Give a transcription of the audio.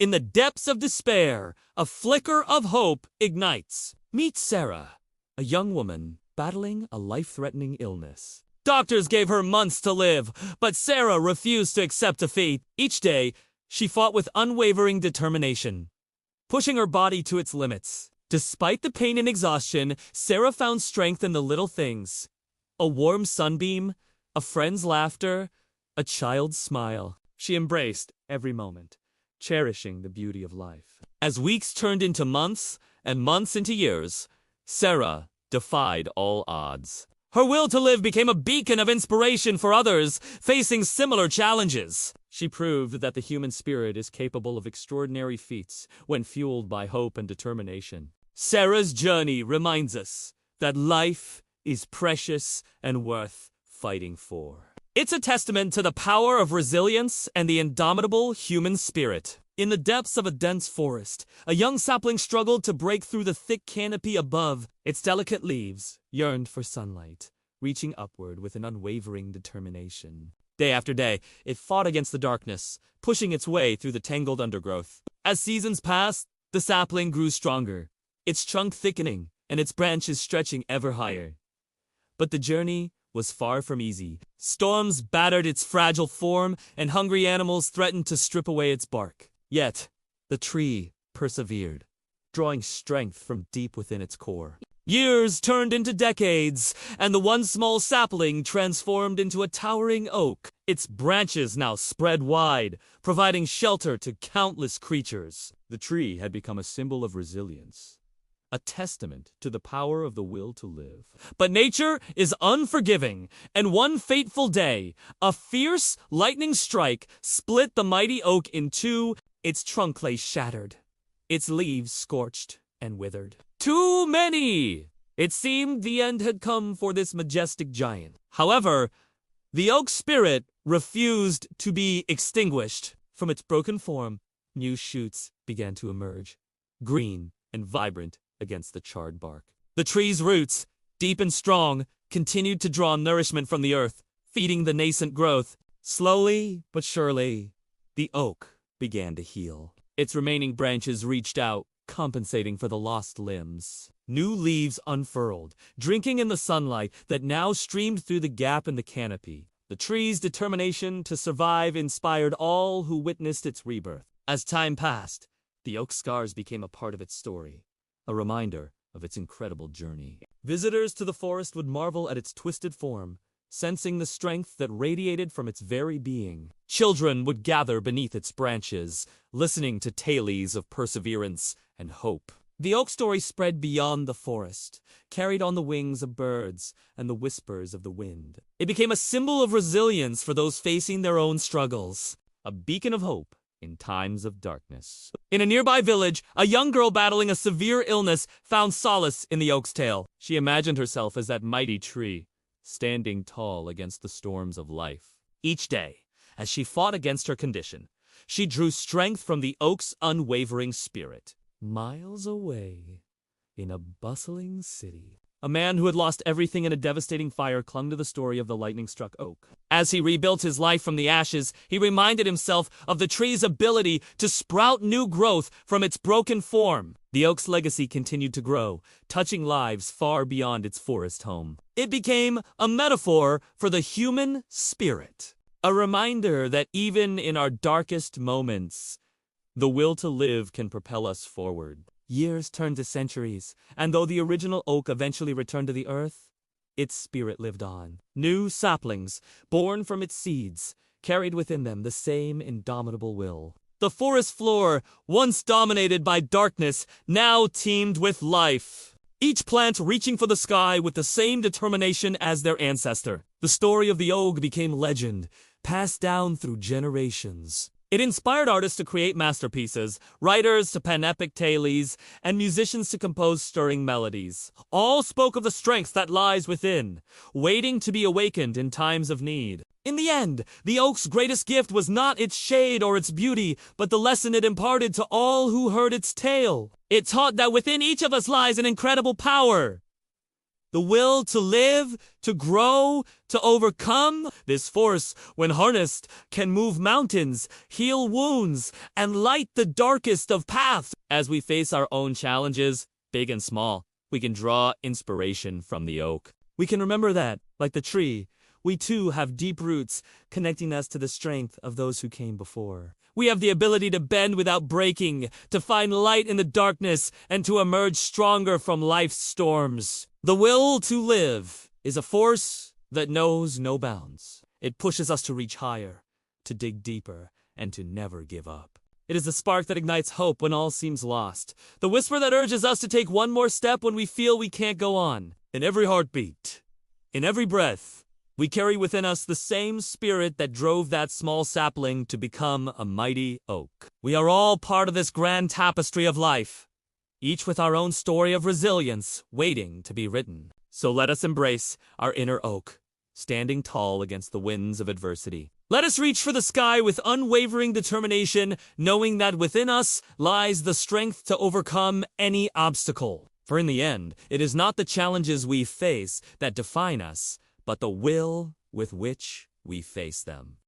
In the depths of despair, a flicker of hope ignites. Meet Sarah, a young woman battling a life-threatening illness. Doctors gave her months to live, but Sarah refused to accept defeat. Each day, she fought with unwavering determination, pushing her body to its limits. Despite the pain and exhaustion, Sarah found strength in the little things. A warm sunbeam, a friend's laughter, a child's smile. She embraced every moment, cherishing the beauty of life. As weeks turned into months and months into years, Sarah defied all odds. Her will to live became a beacon of inspiration for others facing similar challenges. She proved that the human spirit is capable of extraordinary feats when fueled by hope and determination. Sarah's journey reminds us that life is precious and worth fighting for. It's a testament to the power of resilience and the indomitable human spirit. In the depths of a dense forest, a young sapling struggled to break through the thick canopy above. Its delicate leaves yearned for sunlight, reaching upward with an unwavering determination. Day after day, it fought against the darkness, pushing its way through the tangled undergrowth. As seasons passed, the sapling grew stronger, its trunk thickening and its branches stretching ever higher. But the journey was far from easy. Storms battered its fragile form, and hungry animals threatened to strip away its bark. Yet, the tree persevered, drawing strength from deep within its core. Years turned into decades, and the one small sapling transformed into a towering oak. Its branches now spread wide, providing shelter to countless creatures. The tree had become a symbol of resilience, a testament to the power of the will to live. But nature is unforgiving, and one fateful day, a fierce lightning strike split the mighty oak in two. Its trunk lay shattered, its leaves scorched and withered. Too many! It seemed the end had come for this majestic giant. However, the oak's spirit refused to be extinguished. From its broken form, new shoots began to emerge, green and vibrant against the charred bark. The tree's roots, deep and strong, continued to draw nourishment from the earth, feeding the nascent growth. Slowly but surely, the oak began to heal. Its remaining branches reached out, compensating for the lost limbs. New leaves unfurled, drinking in the sunlight that now streamed through the gap in the canopy. The tree's determination to survive inspired all who witnessed its rebirth. As time passed, the oak's scars became a part of its story, a reminder of its incredible journey. Visitors to the forest would marvel at its twisted form, sensing the strength that radiated from its very being. Children would gather beneath its branches, listening to tales of perseverance and hope. The oak story spread beyond the forest, carried on the wings of birds and the whispers of the wind. It became a symbol of resilience for those facing their own struggles, a beacon of hope in times of darkness. In a nearby village, a young girl battling a severe illness found solace in the oak's tale. She imagined herself as that mighty tree, standing tall against the storms of life. Each day, as she fought against her condition, she drew strength from the oak's unwavering spirit. Miles away, in a bustling city, a man who had lost everything in a devastating fire clung to the story of the lightning-struck oak. As he rebuilt his life from the ashes, he reminded himself of the tree's ability to sprout new growth from its broken form. The oak's legacy continued to grow, touching lives far beyond its forest home. It became a metaphor for the human spirit, a reminder that even in our darkest moments, the will to live can propel us forward. Years turned to centuries, and though the original oak eventually returned to the earth, its spirit lived on. New saplings, born from its seeds, carried within them the same indomitable will. The forest floor, once dominated by darkness, now teemed with life. Each plant reaching for the sky with the same determination as their ancestor. The story of the oak became legend, passed down through generations. It inspired artists to create masterpieces, writers to pen epic tales, and musicians to compose stirring melodies. All spoke of the strength that lies within, waiting to be awakened in times of need. In the end, the oak's greatest gift was not its shade or its beauty, but the lesson it imparted to all who heard its tale. It taught that within each of us lies an incredible power, The will to live, to grow, to overcome. This force, when harnessed, can move mountains, heal wounds, and light the darkest of paths. As we face our own challenges, big and small, we can draw inspiration from the oak. We can remember that, like the tree, we too have deep roots connecting us to the strength of those who came before. We have the ability to bend without breaking, to find light in the darkness, and to emerge stronger from life's storms. The will to live is a force that knows no bounds. It pushes us to reach higher, to dig deeper, and to never give up. It is the spark that ignites hope when all seems lost. The whisper that urges us to take one more step when we feel we can't go on. In every heartbeat, in every breath, we carry within us the same spirit that drove that small sapling to become a mighty oak. We are all part of this grand tapestry of life, each with our own story of resilience waiting to be written. So let us embrace our inner oak, standing tall against the winds of adversity. Let us reach for the sky with unwavering determination, knowing that within us lies the strength to overcome any obstacle. For in the end, it is not the challenges we face that define us, but the will with which we face them.